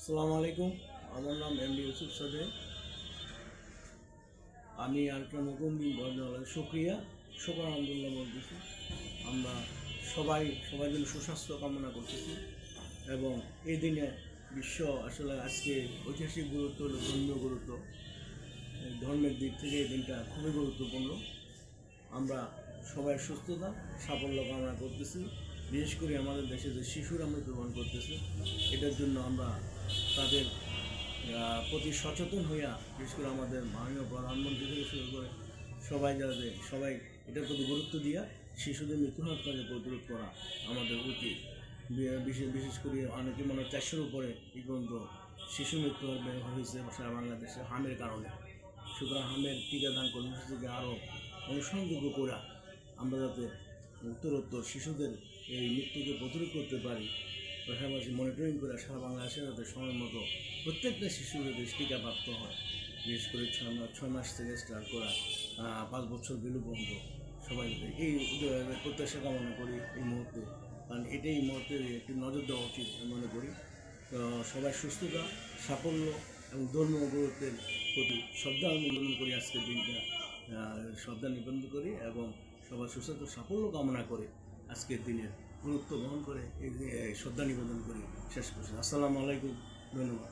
আসসালামু আলাইকুম। আমার নাম এমডি ইউসুফ সাদে। আমি আরেকটা নতুন দিন শুক্রিয়া শুকর আলহামদুলিল্লাহ বলতেছি। আমরা সবাই জন্য সুস্বাস্থ্য কামনা করতেছি এবং এই দিনে বিশ্ব আসলে আজকে ঐতিহাসিক গুরুত্ব হলো ধর্মীয় গুরুত্ব। ধর্মের দিক থেকে এই দিনটা খুবই গুরুত্বপূর্ণ। আমরা সবাই সুস্থতা সাফল্য কামনা করতেছি। বিশেষ করে আমাদের দেশে যে শিশুরা মৃত্যুবরণ করতেছে, এটার জন্য আমরা তাদের প্রতি সচেতন হইয়া, বিশেষ করে আমাদের মাননীয় প্রধানমন্ত্রী থেকে শুরু করে সবাই এটার প্রতি গুরুত্ব দিয়া শিশুদের মৃত্যুহারকে প্রতিরোধ করা আমাদের উচিত। বিশেষ করে অনেকে মনে 400-র উপরে এই পর্যন্ত শিশু মৃত্যুহার বের হয়েছে সারা বাংলাদেশে হামের কারণে। সুতরাং হামের টিকাদান কর্মসূচিকে আরও অনুসরণযোগ্য করা আমরা যাতে উত্তরোত্তর শিশুদের এই মৃত্যুকে প্রতিরোধ করতে পারি, পাশাপাশি মনিটরিং করে সারা বাংলাদেশে যাতে সময় মতো প্রত্যেকটা শিশু যাতে টিকা প্রাপ্ত হয়। বিশেষ করে 6 মাস থেকে স্টার্ট করা 5 বছর বিলু পর্যন্ত সবাই এই প্রত্যাশা কামনা করি এই মুহূর্তে, কারণ এটাই এই মুহূর্তে একটি নজর দেওয়া উচিত মনে করি। তো সবাই সুস্থতা সাফল্য এবং ধর্মীয় গুরুত্বের প্রতি শ্রদ্ধা নিবেদন করি, আজকের দিনটা শ্রদ্ধা নিবেদন করি এবং সবার সুস্বাস্থ্য সাফল্য কামনা করে আজকের দিনের গুরুত্ব বহন করে এই শ্রদ্ধা নিবেদন করি শেষ করছি। আসসালামু আলাইকুম, ধন্যবাদ।